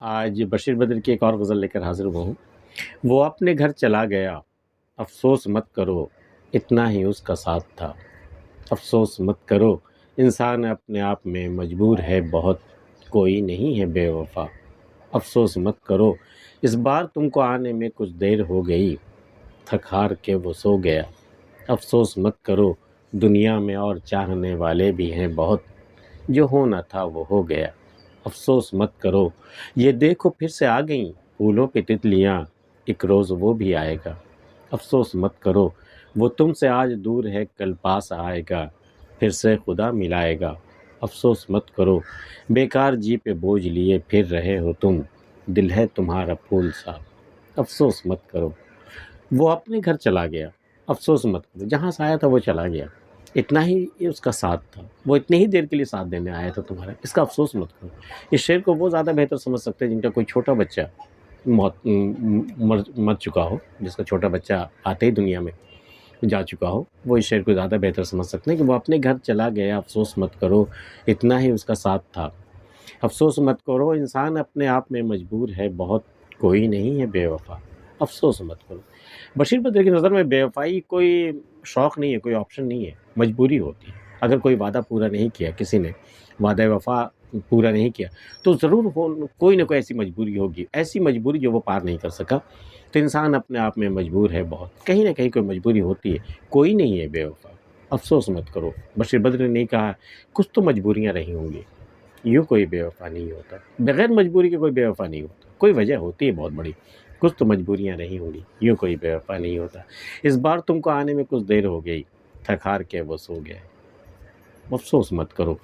آج بشیر بدر کی ایک اور غزل لے کر حاضر ہوا ہوں۔ وہ اپنے گھر چلا گیا، افسوس مت کرو، اتنا ہی اس کا ساتھ تھا۔ افسوس مت کرو، انسان اپنے آپ میں مجبور ہے بہت، کوئی نہیں ہے بے وفا۔ افسوس مت کرو، اس بار تم کو آنے میں کچھ دیر ہو گئی، تھک ہار کے وہ سو گیا۔ افسوس مت کرو، دنیا میں اور چاہنے والے بھی ہیں بہت، جو ہونا تھا وہ ہو گیا۔ افسوس مت کرو، یہ دیکھو پھر سے آ گئیں پھولوں پہ تتلیاں، ایک روز وہ بھی آئے گا۔ افسوس مت کرو، وہ تم سے آج دور ہے کل پاس آئے گا، پھر سے خدا ملائے گا۔ افسوس مت کرو، بیکار جی پہ بوجھ لیے پھر رہے ہو تم، دل ہے تمہارا پھول سا۔ افسوس مت کرو، وہ اپنے گھر چلا گیا، افسوس مت کرو، جہاں سے آیا تھا وہ چلا گیا، اتنا ہی اس کا ساتھ تھا، وہ اتنی ہی دیر کے لیے ساتھ دینے آیا تھا تمہارا، اس کا افسوس مت کرو۔ اس شعر کو وہ زیادہ بہتر سمجھ سکتے ہیں جن کا کوئی چھوٹا بچہ مر چکا ہو، جس کا چھوٹا بچہ آتے ہی دنیا میں جا چکا ہو، وہ اس شعر کو زیادہ بہتر سمجھ سکتے ہیں کہ وہ اپنے گھر چلا گیا، افسوس مت کرو، اتنا ہی اس کا ساتھ تھا۔ افسوس مت کرو، انسان اپنے آپ میں مجبور ہے بہت، کوئی نہیں ہے بے وفا۔ افسوس مت کرو۔ بشیر بدر کی نظر میں بے وفائی کوئی شوق نہیں ہے، کوئی آپشن نہیں ہے، مجبوری ہوتی ہے۔ اگر کوئی وعدہ پورا نہیں کیا، کسی نے وعدہ وفا پورا نہیں کیا، تو ضرور کوئی نہ کوئی ایسی مجبوری ہوگی، ایسی مجبوری جو وہ پار نہیں کر سکا۔ تو انسان اپنے آپ میں مجبور ہے بہت، کہیں نہ کہیں کوئی مجبوری ہوتی ہے، کوئی نہیں ہے بے وفا۔ افسوس مت کرو، بشیر بدر نے نہیں کہا، کچھ تو مجبوریاں رہی ہوں گی، یوں کوئی بے وفا نہیں ہوتا، بغیر مجبوری کے کوئی بے وفا نہیں ہوتا، کوئی وجہ ہوتی ہے بہت بڑی، کچھ تو مجبوریاں رہی ہوں گی، یوں کوئی بے وفا نہیں ہوتا۔ اس بار تم کو آنے میں کچھ دیر ہو گئی، تھک ہار کے وہ سو گئے۔ افسوس مت کرو،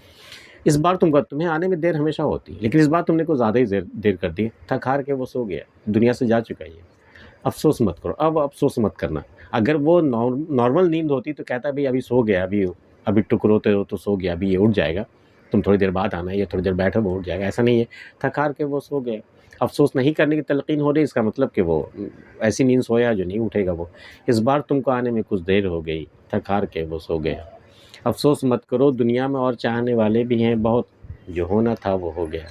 اس بار تمہیں آنے میں دیر ہمیشہ ہوتی ہے، لیکن اس بار تم نے کچھ زیادہ ہی دیر کر دی، تھک ہار کے وہ سو گیا، دنیا سے جا چکا ہے۔ افسوس مت کرو، اب افسوس مت کرنا۔ اگر وہ نارمل نیند ہوتی تو کہتا بھئی ابھی سو گیا، ابھی ٹکر ہوتے ہو تو سو گیا، ابھی یہ اٹھ جائے گا، تم تھوڑی دیر بعد آنا ہے یا تھوڑی دیر بیٹھو وہ اٹھ جائے گا، ایسا نہیں ہے، تھک ہار کے وہ سو گیا۔ افسوس نہیں کرنے کی تلقین ہو رہی، اس کا مطلب کہ وہ ایسی نیند سویا جو نہیں اٹھے گا وہ۔ اس بار تم کو آنے میں کچھ دیر ہو گئی، تھک ہار کے وہ سو گیا۔ افسوس مت کرو، دنیا میں اور چاہنے والے بھی ہیں بہت، جو ہونا تھا وہ ہو گیا۔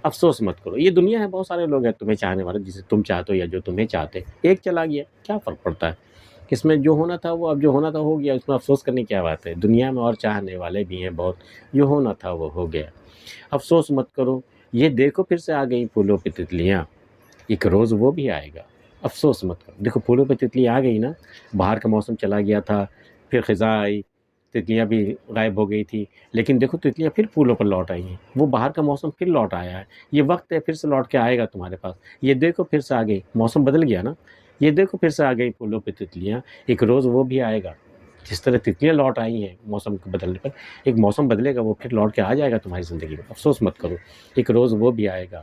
افسوس مت کرو، یہ دنیا ہے، بہت سارے لوگ ہیں تمہیں چاہنے والے، جسے تم چاہتے ہو یا جو تمہیں چاہتے، ایک چلا گیا، کیا فرق پڑتا ہے؟ اس میں جو ہونا تھا وہ اب جو ہونا تھا ہو گیا، اس میں افسوس کرنے کی کیا بات ہے؟ دنیا میں اور چاہنے والے بھی ہیں بہت، جو ہونا تھا وہ ہو گیا۔ افسوس مت کرو، یہ دیکھو پھر سے آ گئی پھولوں پہ تتلیاں، ایک روز وہ بھی آئے گا۔ افسوس مت کرو، دیکھو پھولوں پہ تتلیاں آ گئی نا، باہر کا موسم چلا گیا تھا، پھر خزاں آئی، تتلیاں بھی غائب ہو گئی تھی، لیکن دیکھو تتلیاں پھر پھولوں پر لوٹ آئی ہیں، وہ باہر کا موسم پھر لوٹ آیا ہے، یہ وقت ہے پھر سے لوٹ کے آئے گا تمہارے پاس۔ یہ دیکھو پھر سے آ گئی، موسم بدل گیا نا، یہ دیکھو پھر سے آ گئی پھولوں پہ تتلیاں، ایک روز وہ بھی آئے گا۔ جس طرح تتلیاں لوٹ آئی ہیں موسم کے بدلنے پر، ایک موسم بدلے گا، وہ پھر لوٹ کے آ جائے گا تمہاری زندگی میں۔ افسوس مت کرو، ایک روز وہ بھی آئے گا۔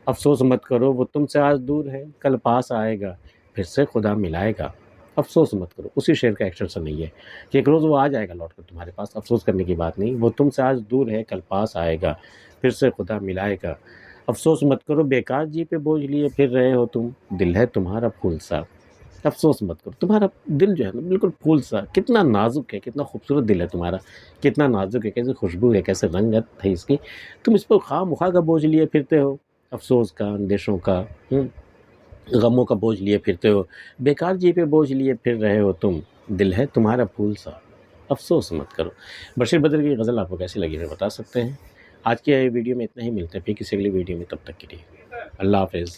افسوس مت کرو، وہ تم سے آج دور ہے کل پاس آئے گا، پھر سے خدا ملائے گا۔ افسوس مت کرو، اسی شعر کا ایکسٹینشن نہیں ہے کہ ایک روز وہ آ جائے گا لوٹ کر تمہارے پاس، افسوس کرنے کی بات نہیں، وہ تم سے آج دور ہے کل پاس آئے گا، پھر سے خدا ملائے گا۔ افسوس مت کرو، بیکار جی پہ بوجھ لیے پھر رہے ہو تم، دل ہے تمہارا پھول سا۔ افسوس مت کرو، تمہارا دل جو ہے نا بالکل پھول سا، کتنا نازک ہے، کتنا خوبصورت دل ہے تمہارا، کتنا نازک ہے، کیسے خوشبو ہے، کیسے رنگت ہے اس کی، تم اس پر خواہ مخواہ کا بوجھ لیے پھرتے ہو، افسوس کا، اندیشوں کا، غموں کا بوجھ لیے پھرتے ہو، بیکار جی پہ بوجھ لیے پھر رہے ہو تم، دل ہے تمہارا پھول سا۔ افسوس مت کرو۔ بشیر بدر کی غزل آپ کو کیسی لگی ہے بتا سکتے ہیں۔ آج کے ویڈیو میں اتنا ہی، ملتے ہیں پھر کسی اگلی ویڈیو میں، تب تک کے لیے اللہ حافظ۔